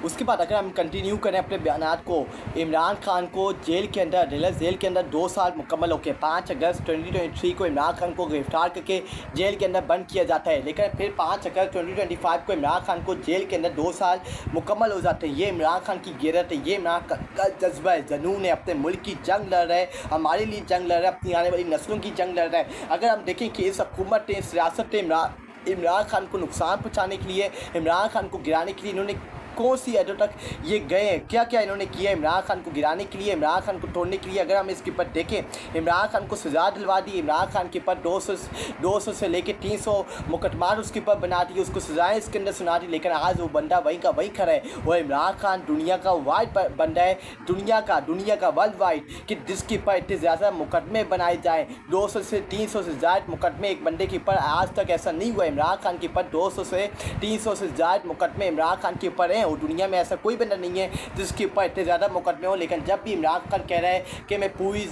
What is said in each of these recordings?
उसके बाद अगर हम कंटिन्यू करें अपने बयानात को, इमरान खान को जेल के अंदर, रिलायंस जेल के अंदर 2 साल मुकम्मल हो गए। 5 अगस्त 2023 को इमरान खान को गिरफ्तार करके जेल के अंदर बंद किया जाता है, लेकिन फिर 5 अगस्त 2025 को इमरान खान को जेल के अंदर 2 साल मुकम्मल हो जाते हैं। ये इमरान खान की गिरत है, ये इमरान का जज्बा है, जुनून है, अपने मुल्क की जंग लड़ रहा है, हमारे लिए जंग लड़ रहा है, अपनी आने वाली नस्लों की जंग लड़ रहा है। अगर हम देखें कि इस हुकूमत ने, इस रियासत ने इमरान खान को नुकसान पहुँचाने के लिए, इमरान खान को गिराने के लिए इन्होंने कौन सी हदों तक ये गए हैं, क्या क्या इन्होंने किया इमरान खान को गिराने के लिए, इमरान खान को तोड़ने के लिए। अगर हम इसके ऊपर देखें, इमरान खान को सज़ा दिलवा दी, इमरान खान के ऊपर 200 से लेकर 300 मुकदमात उसके ऊपर बना दिए, उसको सज़ाएँ इसके अंदर सुना दी, लेकिन आज वो बंदा वहीं का वहीं खड़ा है। और इमरान खान दुनिया का वाइड बंदा है, दुनिया का वर्ल्ड वाइड, कि जिसके ऊपर इतने ज़्यादा मुकदमे बनाए जाएँ, 200 से 300 से ज़्यादा मुकदमे एक बंदे के ऊपर। आज तक ऐसा नहीं हुआ। इमरान खान के ऊपर 200 से 300 से ज़्यादा मुकदमे इमरान खान के ऊपर हैं, और दुनिया में ऐसा कोई बंदा नहीं है जिसके ऊपर इतने ज़्यादा मुकदमे हो। लेकिन जब भी इमरान खान कह रहा है कि मैं पूरी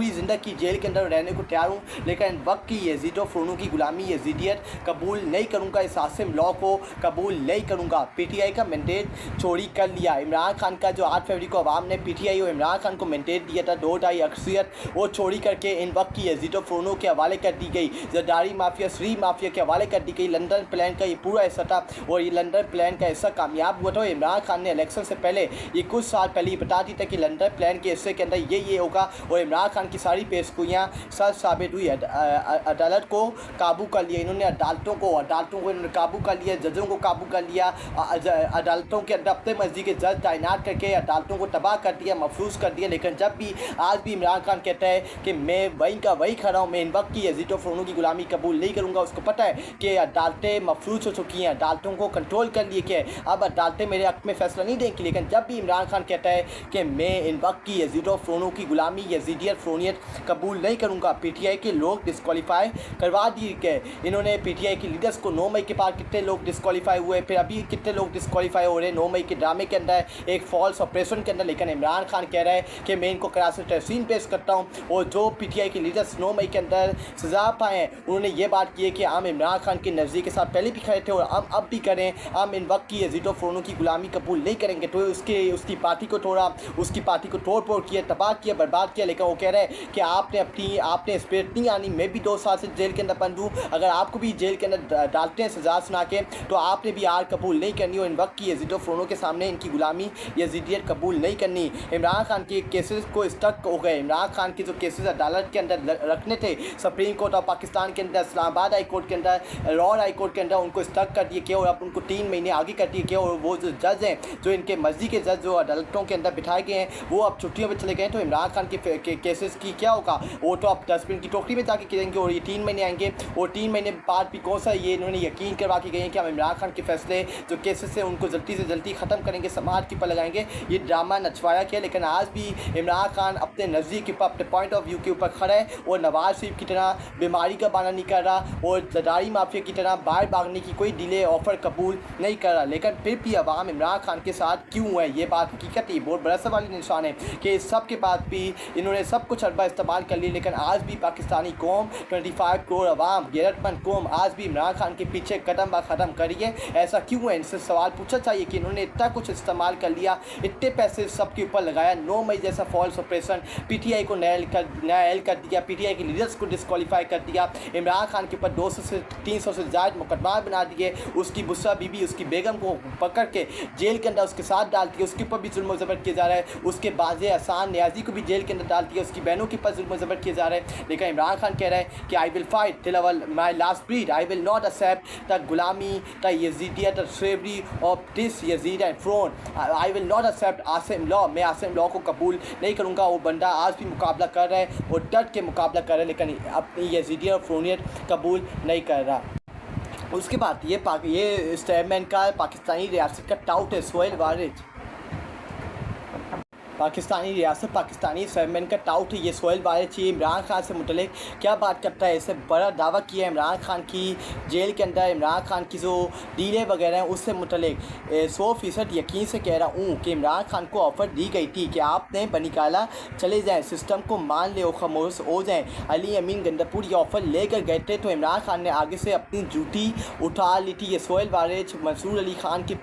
ज़िंदगी जेल के अंदर रहने को तैयार हूँ, लेकिन वक्त की यजीद और फ़ोनों की गुलामी, यजीदियत कबूल नहीं करूँगा, इस आसिम लॉ को कबूल नहीं करूँगा। पीटीआई का मैंडेट चोरी कर लिया इमरान खान का, जो 8 फरवरी को अवाम ने पीटीआई और इमरान खान को मैंडेट दिया था 2-2.5 अक्सरियत, वो चोरी करके इन वक्त की यजीद और फ़ोनों के हवाले कर दी गई, जरदारी माफिया, श्री माफिया के हवाले कर दी गई। लंदन प्लान का ये पूरा हिस्सा था, और ये लंदन प्लान का हिस्सा कामयाब हुआ। तो इमरान खान ने इलेक्शन से पहले, ये कुछ साल पहले बता दी था कि लंदन प्लान के हिस्से के अंदर ये होगा, और इमरान खान की सारी पेशगोइयाँ सच साबित हुई। अदालत को काबू कर लिया इन्होंने, अदालतों को इन्होंने काबू कर लिया, जजों को काबू कर लिया, अदालतों के अंदर अपने मर्जी के जज तैनात करके अदालतों को तबाह कर दिया, महफूज कर दिया। लेकिन जब भी आज भी इमरान खान कहता है कि मैं वहीं का वहीं खड़ा हूँ, मैं इन वक्त की यजीद और फ़ोनों की गुलामी कबूल नहीं करूँगा। उसको पता है कि अदालतें महफूज हो चुकी हैं, अदालतों को कंट्रोल कर लिए कि अब अदालतें मेरे हक़ में फैसला नहीं देंगी। लेकिन जब भी इमरान खान कहता है कि मैं इन वक्त की यजीद और फ़ोनों की गुलामी, यजीदियत, फ़ोनियत कबूल नहीं करूँगा, पीटीआई के लोग डिस्क्वालीफाई करवा दिए गए। इन्होंने पीटीआई के लीडर्स को 9 मई के बाद कितने लोग डिस्क्वालीफाई हुए, फिर अभी कितने लोग डिस्क्वालीफाई हो रहे हैं 9 मई के ड्रामे के अंदर, एक फॉल्स ऑपरेशन के अंदर। लेकिन इमरान खान कह रहा है कि मैं इनको कराची तहसीन पेश करता हूँ, और जो पीटीआई के लीडर्स 9 मई के अंदर सज़ा पाए हैं, उन्होंने ये बात की है कि हम इमरान खान के नज़दीक के साथ पहले भी खड़े थे और हम अब भी करें, हम इन वक्त की यजीद और फ़ोनों की गुलामी कबूल नहीं करेंगे। तो उसकी पार्टी को तोड़ा, उसकी पार्टी को तोड़ फोड़ किया, तबाह किया, बर्बाद किया। लेकिन वो कह रहे हैं कि आपने स्पिरिट नहीं आनी, मैं भी 2 साल से जेल के अंदर बंद हूँ, अगर आपको भी जेल के अंदर डालते हैं सजा सुना के, तो आपने भी हार कबूल नहीं करनी, और इन वक्त की यजीद और फ़ोनों के सामने इनकी गुलामी, यजीदियत कबूल नहीं करनी। इमरान खान के केसेस को स्टक हो गए, इमरान खान के जो केसेस अदालत के अंदर रखने थे, सुप्रीम कोर्ट ऑफ पाकिस्तान के अंदर, इस्लामाबाद हाई कोर्ट के अंदर, लाहौर हाई कोर्ट के अंदर, उनको स्टक कर दिए गए और अब उनको 3 महीने आगे कर दिए गए। और वो जो जज हैं, जो इनके मर्जी के जज जो अदालतों के अंदर बिठाए गए हैं, वो अब छुट्टियों में चले गए। तो इमरान खान के केसेस की क्या होगा, वो तो अब डस्टबिन की टोकरी में जाके गिरेंगे, और ये 3 महीने आएंगे, और 3 महीने बाद भी कौन सा ये इन्होंने यकीन करवा के गए हैं कि हम इमरान खान के फैसले जो केसेस हैं उनको जल्दी से जल्दी ख़त्म करेंगे, समाज के ऊपर लगाएंगे। ये ड्रामा नचवाया गया। लेकिन आज भी इमरान खान अपने नज़दीक के ऊपर, अपने पॉइंट ऑफ व्यू के ऊपर खड़ा है, और नवाज शरीफ की तरह बीमारी का बहाना नहीं कर रहा, और जरदारी माफिया की तरह बाहर भागने की कोई डिले ऑफ़र कबूल नहीं कर रहा। लेकिन फिर भी अवाम इमरान खान के साथ क्यों है, ये बात हकीकत है, बहुत बड़ा सवाल निशान है कि इस सब के बाद भी इन्होंने सब कुछ अरबा इस्तेमाल कर लिया, लेकिन आज भी पाकिस्तानी कौम, 25 करोड़ अवाम, गैरतमंद कौम आज भी इमरान खान के पीछे कदम ब कदम करी है। ऐसा क्यों है, इनसे सवाल पूछना चाहिए कि इन्होंने इतना कुछ इस्तेमाल कर लिया, इतने पैसे सब के ऊपर लगाया, 9 मई जैसा फॉल्स ऑपरेशन, पीटीआई को नया कर दिया, पीटीआई के लीडर्स को डिस्क्वालीफाई कर दिया, इमरान खान के ऊपर 200 से 300 से ज़्यादा मुकदमा बना दिए, उसकी बुस्रा बीबी, उसकी बेगम को पकड़ के जेल के अंदर उसके साथ डाल दिया, उसके ऊपर भी जुल्म ज़बर किया जा रहा है, उसके बाज़े एहसान नियाज़ी को भी जेल के अंदर डाल दिया, उसकी बहनों के ऊपर जुल्म ज़बर किए जा रहे हैं। लेकिन इमरान खान कह रहे हैं कि I will fight till my last breath, I will not accept the गुलामी, द यजीदियत, the slavery of this Yazid and फ्रोन, I will not accept Asim law, मैं आसिम लॉ को कबूल नहीं करूँगा। वो बंदा आज भी मुकाबला कर रहा है और डट के मुकाबला कर रहा है, लेकिन अपनी यजीदियत और फ्रोनियत कबूल नहीं कर रहा। उसके बाद ये स्टेटमेंट का पाकिस्तानी रियासत का टाउट है सोहेल वारिद। पाकिस्तानी रियासत पाकिस्तानी सरमैन का टाउट है ये सोहेल बारेची इमरान खान से मुतलिक क्या बात करता है। इससे बड़ा दावा किया है इमरान खान की जेल के अंदर इमरान खान की जो डीलें वगैरह हैं उससे मुतलिक 100% यकीन से कह रहा हूँ कि इमरान खान को ऑफ़र दी गई थी कि आपने बनिकाला चले जाएँ, सिस्टम को मान ले और खामोश हो जाएँ। अली अमीन गंडापुर ये ऑफ़र लेकर गए थे तो इमरान खान ने आगे से अपनी ड्यूटी उठा ली थी। ये सोहेल बारेच मंसूर अली खान की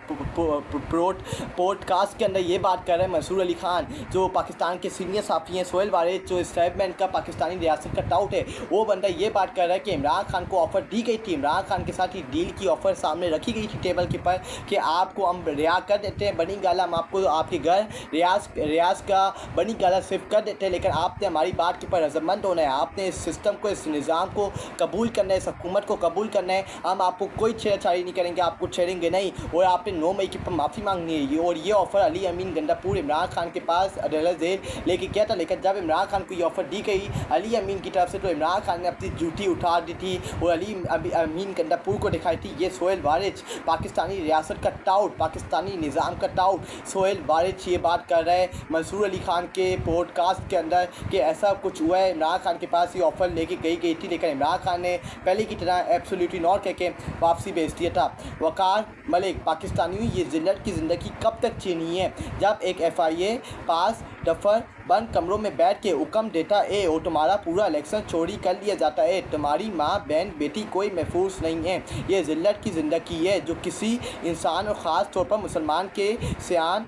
पॉडकास्ट के अंदर ये बात कर रहे हैं। मंसूर अली खान जो पाकिस्तान के सीनियर साफ़ी हैं, सोहेल बारेच जो स्टेटमेंट का पाकिस्तानी रियासत का टाउट है, वो बंदा ये बात कर रहा है कि इमरान खान को ऑफ़र दी गई थी, इमरान खान के साथ ही डील की ऑफ़र सामने रखी गई थी टेबल के पर कि आपको हम रिहा कर देते हैं, बनी गाला हम आपको आपके घर रियाज का बनी गाला शिफ्ट कर देते हैं, लेकिन आपने हमारी बात के ऊपर रजामंद होना है, आपने इस सिस्टम को, इस निज़ाम को कबूल करना है, इस हुकूमत को कबूल करना है। हम आपको कोई छेड़छाड़ी नहीं करेंगे, आपको छेड़ेंगे नहीं और आपने 9 मई के ऊपर माफ़ी मांगनी है। और ये ऑफ़र अली अमीन गंडापुर इमरान खान के पास अदालत जेल लेके गया था, लेकिन जब इमरान खान को ये ऑफ़र दी गई अली अमीन की तरफ से तो इमरान खान ने अपनी ड्यूटी उठा दी थी और अली अमीन गंडापुर को दिखाई थी। ये सोहेल बारेच पाकिस्तानी रियासत का टाउट, पाकिस्तानी निज़ाम का टाउट सोहेल बारेच ये बात कर रहा है मंसूर अली खान के पॉडकास्ट के अंदर कि ऐसा कुछ हुआ है, इमरान खान के पास ये ऑफ़र लेके गई थी, लेकिन इमरान खान ने पहले की तरह एब्सोल्युटली नॉट कह के वापसी भेज दिया था। वकार मलिक पाकिस्तानी ये जिल्लत की ज़िंदगी कब तक छीनी है जब एक FIA पास दफर बंद कमरों में बैठ के हुक्म देता है और तुम्हारा पूरा इलेक्शन चोरी कर लिया जाता है, तुम्हारी माँ बहन बेटी कोई महफूज नहीं है। ये जिल्लत की ज़िंदगी है जो किसी इंसान और ख़ास तौर पर मुसलमान के सयान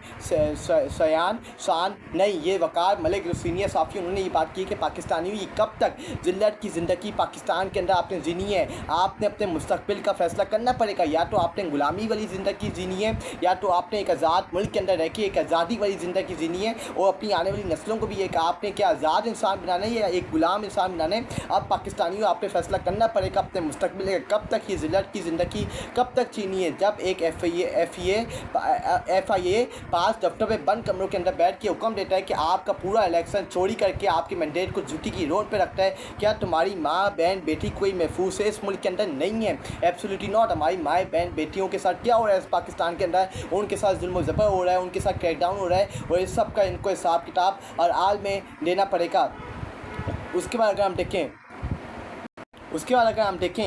शान नहीं। ये वकार मलिक जो सीनियर साफ़ी उन्होंने ये बात की कि पाकिस्तानी ये कब तक जिल्लत की ज़िंदगी पाकिस्तान के अंदर आपने जीनी है। आपने अपने मुस्तकबिल का फ़ैसला करना पड़ेगा, या तो आपने गुलामी वाली ज़िंदगी जीनी है या तो आपने एक आज़ाद मुल्क के अंदर रह के एक आज़ादी वाली ज़िंदगी जीनी है और अपनी आने वाली नस्लों को भी एक आपने क्या आज़ाद इंसान बनाना है या एक गुलाम इंसान बनाना है। अब पाकिस्तानियों आपने फैसला करना पड़ेगा अपने मुस्तकबिल का, कब तक ये जिल्लत की ज़िंदगी कब तक जीनी है। जब एक FIA पास दफ्तर में बंद कमरों के अंदर बैठ के हुक्म देता है कि आपका पूरा इलेक्शन चोरी करके आपके मैंडेट को जूती की रोड पर रखता है, क्या तुम्हारी माँ बहन बेटी कोई महफूज है इस मुल्क के अंदर? नहीं है, एब्सोल्युटली नॉट। हमारी माँ बहन बेटियों के साथ क्या हो रहा है इस पाकिस्तान के अंदर, उनके साथ जुल्म ज़बर हो रहा है, उनके साथ क्रैकडाउन हो रहा है और इस सब का इनको हिसाब किताब और आल में देना पड़ेगा। उसके बाद अगर हम देखें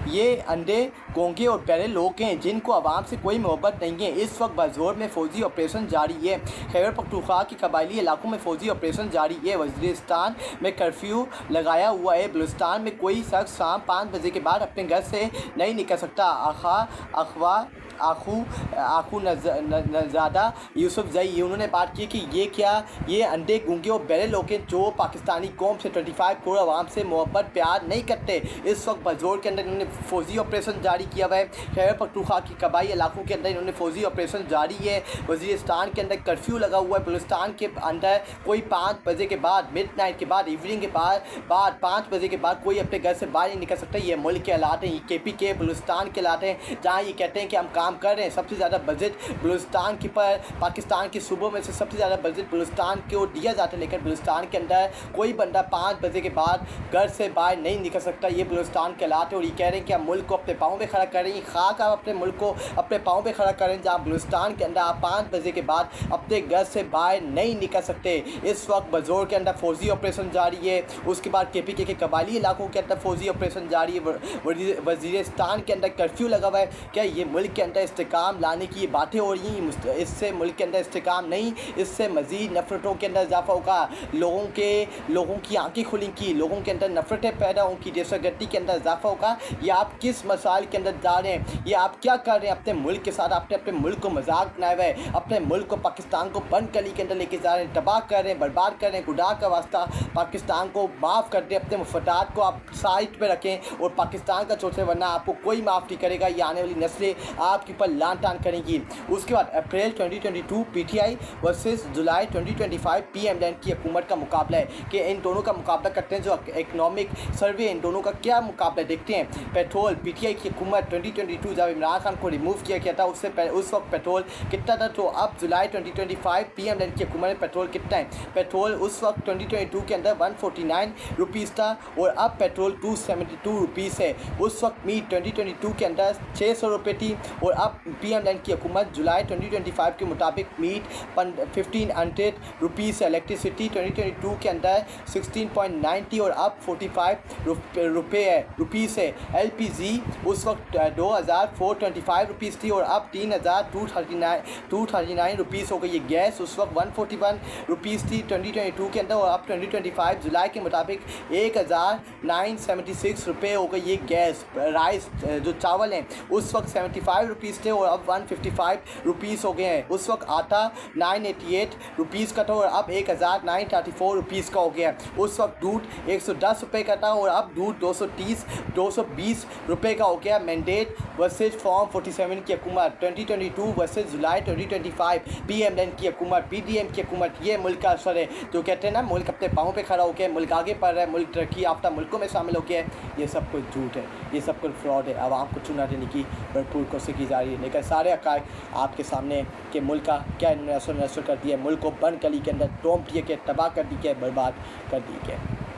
ये अंधे गोंगे और बहरे लोग हैं जिनको आवाम से कोई मोहब्बत नहीं है। इस वक्त बाज़ोर में फ़ौजी ऑपरेशन जारी है, खैबर पख्तूनख्वा के कबायली इलाकों में फ़ौजी ऑपरेशन जारी है। वज़ीरिस्तान में कर्फ्यू लगाया हुआ है। बलूचिस्तान में कोई शख्स शाम 5 बजे के बाद अपने घर से नहीं निकल सकता। आखू नज़ादा यूसुफ जई उन्होंने बात की कि ये अंधे गूंगे और बहरे लोग हैं जो पाकिस्तानी कौम से 25 करोड़ आवाम से मोहब्बत प्यार नहीं करते। इस वक्त बाज़ोर के अंदर इन्होंने फ़ौजी ऑपरेशन जारी किया हुआ है। खैबर पख्तूनख्वा की कबायली इलाकों के अंदर इन्होंने फ़ौजी ऑपरेशन जारी है। वज़ीरिस्तान के अंदर कर्फ्यू लगा हुआ है। बलूचिस्तान के अंदर कोई 5 बजे के बाद, मिडनाइट के बाद, इवनिंग के बाद 5 बजे के बाद कोई अपने घर से बाहर नहीं निकल सकता। ये मुल्क के हालात हैं, ये KPK बलूचिस्तान के हालात हैं जहाँ ये कहते हैं कि हम काम कर रहे हैं। सबसे ज़्यादा बजट बलूचिस्तान के पर पाकिस्तान के सूबों में से सबसे ज़्यादा बजट बलूचिस्तान को दिया जाता है, लेकिन बलूचिस्तान के अंदर कोई बंदा 5 बजे के बाद घर से बाहर नहीं निकल सकता। ये बलूचिस्तान के हालात है और ये कह रहे हैं कि हम मुल्क को अपने पाँव पे खड़ा कर रहे हैं। खाक आप अपने मुल्क को अपने पाँव पे खड़ा करें जहाँ बलूचिस्तान के अंदर आप 5 बजे के बाद अपने घर से बाहर नहीं निकल सकते। इस वक्त बाज़ोर के अंदर फ़ौजी ऑपरेशन जारी है। उसके बाद KPK के कबायली इलाकों के अंदर फ़ौजी ऑपरेशन जारी है। वज़ीरिस्तान के अंदर कर्फ्यू लगा हुआ है। क्या ये मुल्क के अंदर इस्तेकाम लाने की ये बातें हो रही हैं? इससे मुल्क के अंदर इस्तेकाम नहीं, इससे मज़ीद नफ़रतों के अंदर इजाफा होगा। लोगों की आँखें खुलेंगी, लोगों के अंदर नफ़रतें पैदा होंगी, दहशतगर्दी के अंदर इजाफा होगा। ये आप किस मसाइल के अंदर जा रहे हैं, ये आप क्या कर रहे हैं अपने मुल्क के साथ? आपने अपने मुल्क को मजाक बनाया हुआ है, अपने मुल्क को पाकिस्तान को बंद गली के अंदर लेके जा रहे हैं, तबाह कर रहे हैं, बर्बाद कर रहे हैं। खुदा का वास्ता पाकिस्तान को माफ़ कर दें, अपने मफादात को आप साइड पर रखें और पाकिस्तान का सोचें, वरना आपको कोई माफ़ नहीं करेगा। ये आने वाली नस्लें आपके ऊपर लान तान करेंगी। उसके बाद अप्रैल 2022 PTI वर्सेस जुलाई 2025 PM लैंड की हुकूमत का मुकाबला है कि इन दोनों का मुकाबला करते हैं। जो इकनॉमिक सर्वे इन दोनों का क्या मुकाबला देखते हैं। पेट्रोल PTI की हुकूमत 2022 जब इमरान खान को रिमूव किया गया था उस वक्त पेट्रोल कितना था, तो अब जुलाई 2025 PM लैंड की हुकूमत में पेट्रोल कितना है। पेट्रोल उस वक्त 2022 के अंदर 149 रुपीज़ था और अब पेट्रोल 272 रुपीज़ है। उस वक्त मीट 2022 के अंदर 600 रुपये थी और और अब पीएमएल की हुकूमत जुलाई 2025 के मुताबिक मीट 1500 रुपीज़ से, इलेक्ट्रिसिटी 2022 के अंदर 16.90 और अब 45 रुपीज़ से, एलपीजी उस वक्त 2425 रुपीज़ थी और अब 3239 रुपीज़ हो गई। ये गैस उस वक्त 141 रुपीज़ थी 2022 के अंदर और अब 2025 जुलाई के मुताबिक 1976 रुपये हो गई। ये गैस राइस जो चावल हैं उस वक्त 75 रुपीज़ थे और अब 155 रुपीज़ हो गए हैं। उस वक्त आटा 988 रुपीज़ का था और अब 1934 रुपीज़ का हो गया। उस वक्त दूध 110 रुपये का था और अब दूध 220 रुपये का हो गया। मैंडेट वर्सेज फॉर्म 47 की हुकूमत 2022 वर्सेज जुलाई 2025, पीएमएल की हुकूमत, पीडीएम की हुकूमत, ये मुल्क का असर है। जो कहते हैं ना मुल्क अपने पाँव पे खड़ा हो गया, मुल्क आगे बढ़ रहा है, मुल्क तरक्की याफ्ता मुल्कों में शामिल हो गया है, ये सब कुछ झूठ है, ये सब कुछ फ्रॉड है। आवाम को चुना देने की भरपूर कोशिश की जा रही है, लेकिन सारे हक़ाइक़ आपके सामने कि मुल्क का क्या इन्होंने असर कर दिया, मुल्क को बंद गली के अंदर टोंप दिए के, तबाह कर दी के, बर्बाद कर दी के।